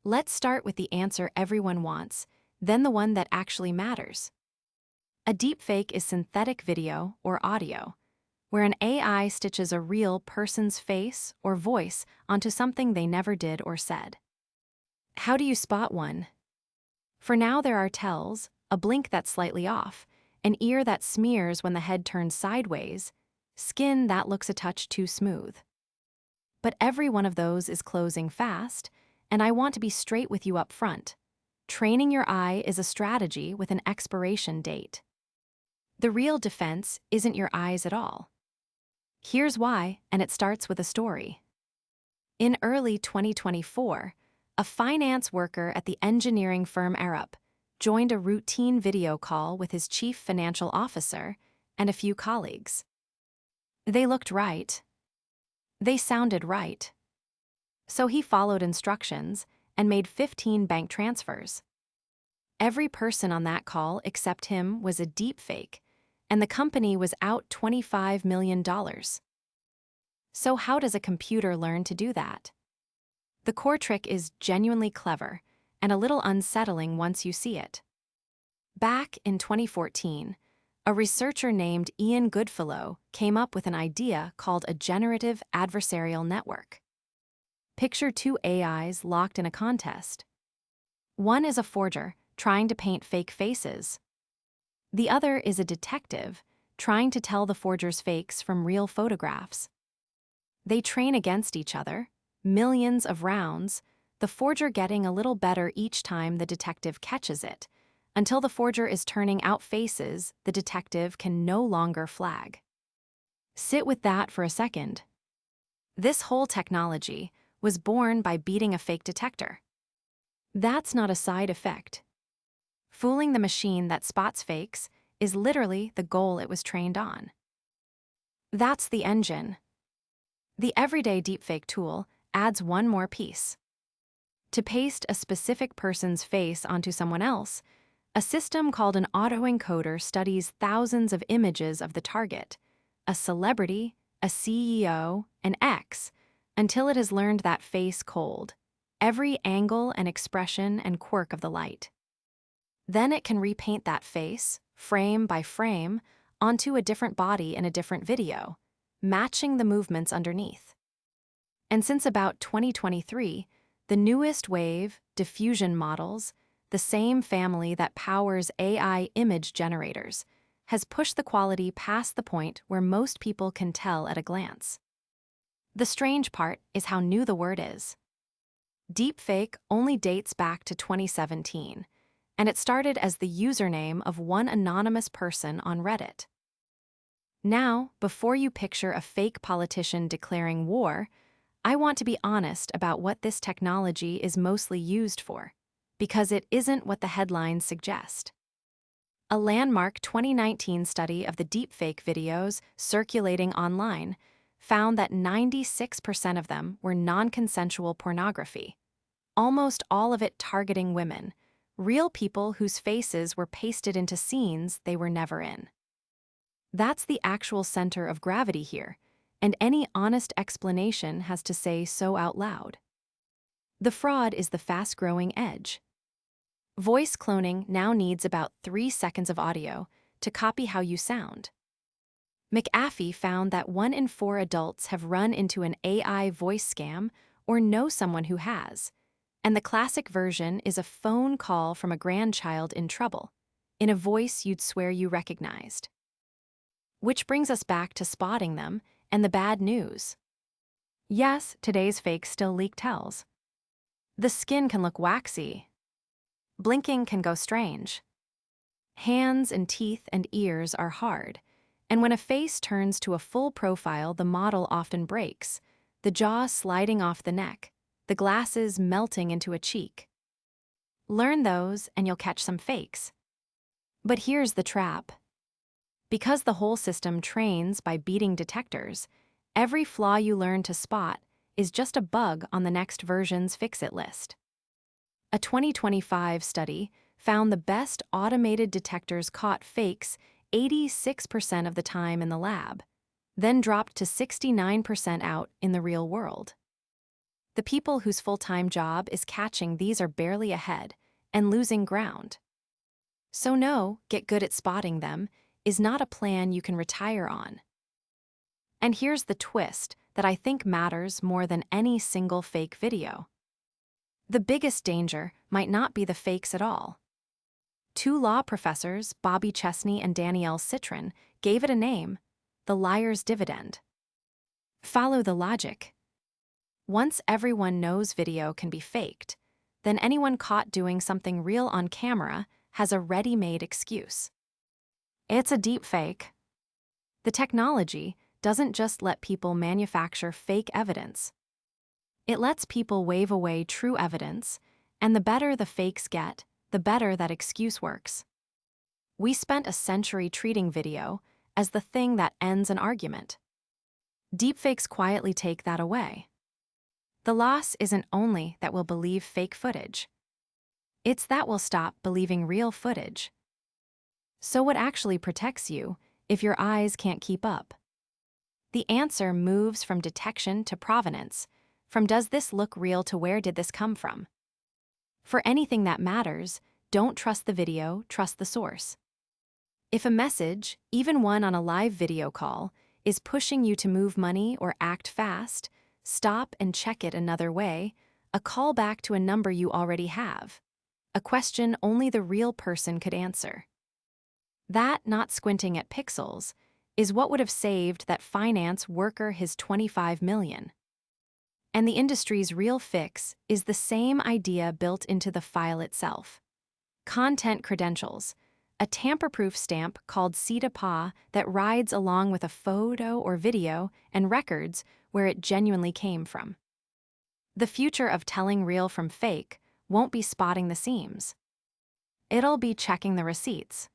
Let's start with the answer everyone wants, then the one that actually matters. A deepfake is synthetic video or audio, where an AI stitches a real person's face or voice onto something they never did or said. How do you spot one? For now, there are tells: a blink that's slightly off, an ear that smears when the head turns sideways, skin that looks a touch too smooth. But every one of those is closing fast, and I want to be straight with you up front. Training your eye is a strategy with an expiration date. The real defense isn't your eyes at all. Here's why, and it starts with a story. In early 2024, a finance worker at the engineering firm Arup joined a routine video call with his chief financial officer and a few colleagues. They looked right. They sounded right. So he followed instructions and made 15 bank transfers. Every person on that call except him was a deepfake, and the company was out $25 million. So how does a computer learn to do that? The core trick is genuinely clever and a little unsettling once you see it. Back in 2014, a researcher named Ian Goodfellow came up with an idea called a generative adversarial network. Picture two AIs locked in a contest. One is a forger trying to paint fake faces. The other is a detective trying to tell the forger's fakes from real photographs. They train against each other, millions of rounds, the forger getting a little better each time the detective catches it, until the forger is turning out faces the detective can no longer flag. Sit with that for a second. This whole technology was born by beating a fake detector. That's not a side effect. Fooling the machine that spots fakes is literally the goal it was trained on. That's the engine. The everyday deepfake tool adds one more piece. To paste a specific person's face onto someone else, a system called an autoencoder studies thousands of images of the target, a celebrity, a CEO, an ex, until it has learned that face cold, every angle and expression and quirk of the light. Then it can repaint that face, frame by frame, onto a different body in a different video, matching the movements underneath. And since about 2023, the newest wave, diffusion models, the same family that powers AI image generators, has pushed the quality past the point where most people can tell at a glance. The strange part is how new the word is. Deepfake only dates back to 2017, and it started as the username of one anonymous person on Reddit. Now, before you picture a fake politician declaring war, I want to be honest about what this technology is mostly used for, because it isn't what the headlines suggest. A landmark 2019 study of the deepfake videos circulating online found that 96% of them were non-consensual pornography, almost all of it targeting women, real people whose faces were pasted into scenes they were never in. That's the actual center of gravity here, and any honest explanation has to say so out loud. The fraud is the fast-growing edge. Voice cloning now needs about 3 seconds of audio to copy how you sound. McAfee found that 1 in 4 adults have run into an AI voice scam or know someone who has, and the classic version is a phone call from a grandchild in trouble, in a voice you'd swear you recognized. Which brings us back to spotting them and the bad news. Yes, today's fakes still leak tells. The skin can look waxy. Blinking can go strange. Hands and teeth and ears are hard, and when a face turns to a full profile, the model often breaks, the jaw sliding off the neck, the glasses melting into a cheek. Learn those and you'll catch some fakes. But here's the trap. Because the whole system trains by beating detectors, every flaw you learn to spot is just a bug on the next version's fix-it list. A 2025 study found the best automated detectors caught fakes 86% of the time in the lab, then dropped to 69% out in the real world. The people whose full-time job is catching these are barely ahead and losing ground. So no, get good at spotting them is not a plan you can retire on. And here's the twist that I think matters more than any single fake video. The biggest danger might not be the fakes at all. Two law professors, Bobby Chesney and Danielle Citron, gave it a name: the liar's dividend. Follow the logic. Once everyone knows video can be faked, then anyone caught doing something real on camera has a ready-made excuse. It's a deepfake. The technology doesn't just let people manufacture fake evidence. It lets people wave away true evidence, and the better the fakes get, the better that excuse works. We spent a century treating video as the thing that ends an argument. Deepfakes quietly take that away. The loss isn't only that we'll believe fake footage. It's that we'll stop believing real footage. So what actually protects you if your eyes can't keep up? The answer moves from detection to provenance, from does this look real to where did this come from? For anything that matters, don't trust the video, trust the source. If a message, even one on a live video call, is pushing you to move money or act fast, stop and check it another way, a call back to a number you already have, a question only the real person could answer. That, not squinting at pixels, is what would have saved that finance worker his $25 million. And the industry's real fix is the same idea built into the file itself. Content credentials, a tamper-proof stamp called C2PA that rides along with a photo or video and records where it genuinely came from. The future of telling real from fake won't be spotting the seams. It'll be checking the receipts.